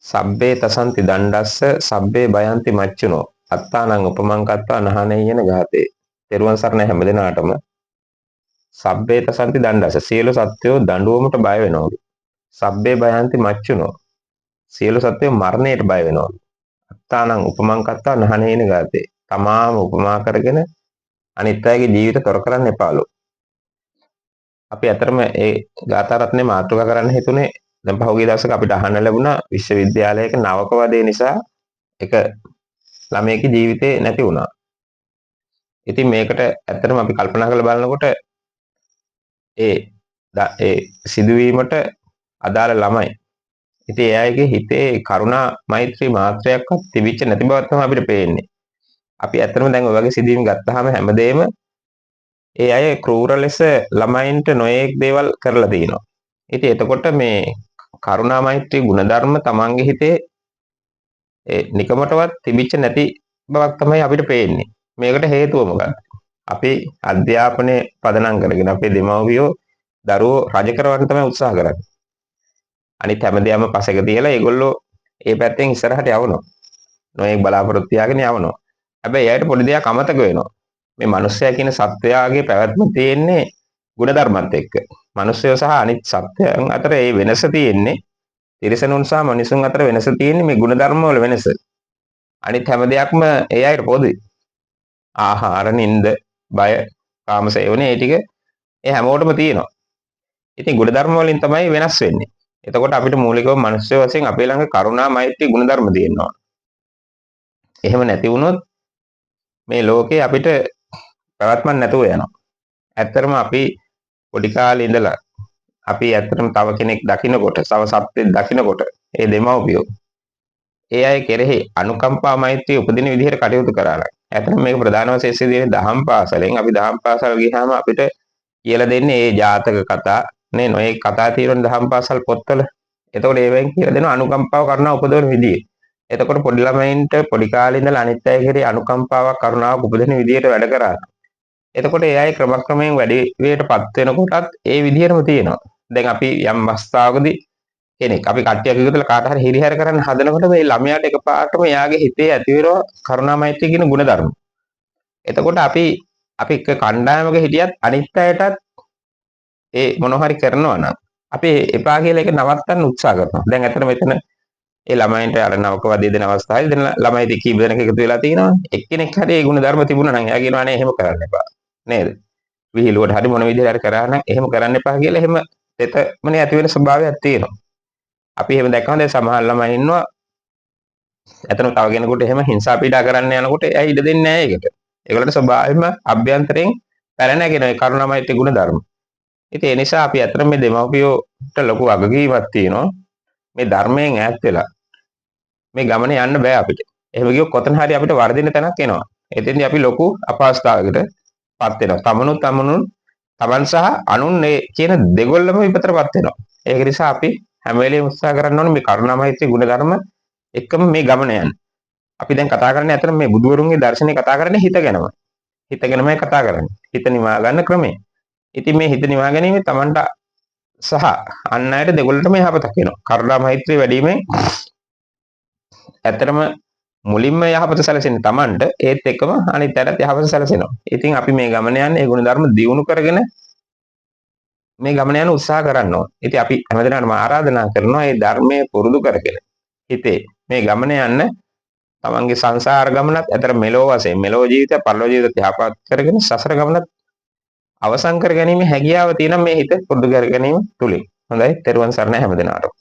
සබ්බේ තසන්ති දණ්ඩස්ස සබ්බේ බයන්ති මච්චුනෝ අත්තානං උපමං කତ୍වා නහනෙය්‍යන ගාතේ. තෙරුවන් සරණ හැම දිනාටම. සබ්බේ තසන්ති දණ්ඩස්ස සියලු සත්වයෝ දඬුවමට බය වෙනවලු. සබ්බේ බයන්ති මච්චුනෝ සියලු සත්වයෝ මරණයට බය වෙනවලු. අත්තානං උපමං කත්වා නහනෙය්‍යන ගාතේ. තමාම උපමා කරගෙන අනිත් අයගේ ජීවිත තොර කරන්න එපාලු. අපි අතරම ඒ ගාථා රත්නේ මාතෘකා කරන්න හිතුනේ දැන් පහුගිය දවසක අපිට අහන්න ලැබුණා විශ්වවිද්‍යාලයක නවක වදේ නිසා එක ළමයෙකුගේ ජීවිතේ නැති වුණා. ඉතින් මේකට ඇත්තටම අපි කල්පනා කරලා බලනකොට ඒ සිදුවීමට අදාළ ළමයි. ඉතින් ඒ අයගේ හිතේ කරුණා මෛත්‍රී මාත්‍රයක්වත් තිබිච්ච නැති බව තමයි අපිට පේන්නේ. අපි ඇත්තටම දැන් ඔය වගේ සිදුවීම් ගත්තාම හැමදේම ඒ අය ක්‍රූර ලෙස ළමයින්ට නොයේක් දේවල් කරලා තියෙනවා. ඉතින් එතකොට මේ කරුණා මෛත්‍රී ගුණධර්ම තමන්ගේ හිතේ නිකමටවත් තිබිච්ච නැති බවක් තමයි අපිට පේන්නේ. මේකට හේතුව මොකක්ද? අපි අධ්‍යාපනය පදනම් කරගෙන අපේ දෙමව්පියෝ දරුවෝ රජ කරවන්න තමයි උත්සාහ කරන්නේ. අනිත් හැමදේම පසෙක තියලා ඒගොල්ලෝ ඒ පැත්තෙන් ඉස්සරහට යවනවා. නොයෙක් බලාපොරොත්තු තියාගෙන යවනවා. හැබැයි එයාට පොඩි දෙයක් අමතක වෙනවා. මේ මිනිස්සයා කියන සත්වයාගේ පැවැත්ම තියෙන්නේ ගුණධර්මත් එක්ක. මිනිස්සයෝ සහ අනිත් සත්වයන් අතර ඒ වෙනස තියෙන්නේ තිරිසනුන් සහ මිනිසුන් අතර වෙනස තියෙන්නේ මේ ගුණධර්ම වල වෙනස. අනිත් හැම දෙයක්ම ඒ අයට පොදුයි. ආහාර, නිින්ද, බය, කාමසේවනේ ඒ ටික ඒ හැමෝටම තියෙනවා. ඉතින් ගුණධර්ම වලින් තමයි වෙනස් වෙන්නේ. එතකොට අපිට මූලිකව මිනිස්සු වශයෙන් අපේ ළඟ කරුණා, මෛත්‍රී ගුණධර්ම තියෙනවා. එහෙම නැති වුණොත් මේ ලෝකේ අපිට පැවැත්මක් නැතුව යනවා. ඇත්තටම අපි පොඩි කාලේ ඉඳලා අපි ඇත්තටම තව කෙනෙක් දකින්නකොට, තව සත්ත්වෙක් දකින්නකොට ඒ දෙමව්පියෝ ඒ අය කෙරෙහි අනුකම්පා මෛත්‍රිය උපදින විදිහට කටයුතු කරා නම් ඇත්තටම මේක ප්‍රධාන වශයෙන් සිදුවෙන්නේ දහම් පාසලෙන්. අපි දහම් පාසල් ගියාම අපිට කියලා දෙන්නේ මේ ජාතක කතා නේ නොයේ කතා තියෙන දහම් පාසල් පොත්වල. එතකොට ඒවෙන් කියලා දෙනවා අනුකම්පාව කරුණාව උපදවන විදිය. එතකොට පොඩි ළමයින්ට පොඩි කාලේ ඉඳලා අනිත් අය කෙරෙහි අනුකම්පාවක් කරුණාවක් උපදින විදියට වැඩ කරා. එතකොට ඒ අය ක්‍රමක්‍රමයෙන් වැඩි විදියටපත් වෙනකොටත් ඒ විදියටම තියෙනවා. දැන් අපි යම් අවස්ථාවකදී කෙනෙක් අපි කට්ටියක් එකතුලා කාට හරි හිරිහැර කරන්න හදනකොට මේ ළමයාට එකපාරටම එයාගේ හිතේ ඇති වෙනවා කරුණා මෛත්‍රී කියන ගුණධර්ම. එතකොට අපි එක කණ්ඩායමක හිටියත් අනිත් අයටත් ඒ මොනවා හරි කරනවා නම් අපි එපා කියලා ඒක නවත්තන්න උත්සාහ කරනවා. දැන් අතන මෙතන ඒ ළමයින්ට අර නවක වදී දෙන අවස්ථාවේ දෙන ළමයි දෙකී දෙනෙක් එකතු වෙලා තියෙනවා. එක්කෙනෙක් හරි ඒ ගුණධර්ම තිබුණා නම් එයා කියනවා නේ එහෙම කරන්න එපා. නේද? විහිළුවට හරි මොන විදිහට හරි කරා නම් එහෙම කරන්න එපා කියලා එහෙම තෙතමනේ ඇති වෙන ස්වභාවයක් තියෙනවා. අපි එහෙම දැක්කම දැන් සමහර ළමයි ඉන්නවා එතන තව කෙනෙකුට එහෙම හිංසා පීඩා කරන්න යනකොට එයා ඉඩ දෙන්නේ නැහැ ඒකට. ඒගොල්ලන්ට ස්වභාවයෙන්ම අභ්‍යන්තරයෙන් පැන නැගෙන ඒ කරුණාමෛත්‍රී ගුණධර්ම. ඉතින් ඒ නිසා අපි අතන මේ දෙමව්පියෝට ලොකු වගකීමක් තියෙනවා. මේ ධර්මයෙන් ඈත් වෙලා මේ ගමනේ යන්න බෑ අපිට. එහෙම ගියොත් කොතන හරි අපිට වර්ධින තැනක් එනවා. එතෙන්දී අපි ලොකු අපහසුතාවයකට පත් වෙනවා. තමන් සහ අනුන් මේ කියන දෙගොල්ලම විපතටපත් වෙනවා. ඒක නිසා අපි හැම වෙලේම උත්සාහ කරන්න ඕනේ මේ කරුණා මෛත්‍රී ගුණධර්ම එක්කම මේ ගමන යන්න. අපි දැන් කතා කරන්නේ අතන මේ බුදුවරුන්ගේ දර්ශනේ කතා කරන්නේ හිත ගැනම. හිත ගැනමයි කතා කරන්නේ. හිත නිවා ගන්න ක්‍රමය. ඉතින් මේ හිත නිවා ගැනීම තමන්ට සහ අන් අයට දෙගොල්ලටම යහපතක් වෙනවා. කරුණා මෛත්‍රී වැඩිමෙන් ඇත්තටම මුලින්ම යහපත සැලසෙන්නේ තමන්ට ඒත් එක්කම අනිත් අයටත් යහපත සැලසෙනවා. ඉතින් අපි මේ ගමන යන්නේ ඒ ගුණ ධර්ම දියුණු කරගෙන මේ ගමන යන උත්සාහ කරන්න ඕන. ඉතින් අපි හැමදෙනාටම ආරාධනා කරනවා මේ ධර්මයේ පුරුදු කරගෙන හිතේ මේ ගමන යන්න තමන්ගේ සංසාර ගමනත් අතර මෙලෝ වශයෙන් මෙලෝ ජීවිතය පරලෝ ජීවිතය යහපත් කරගෙන සසර ගමනත් අවසන් කර ගැනීම හැකියාව තියෙන මේ හිත පුරුදු කර ගැනීම තුලින්. හොඳයි. ත්වන් සරණයි හැමදෙනාටම.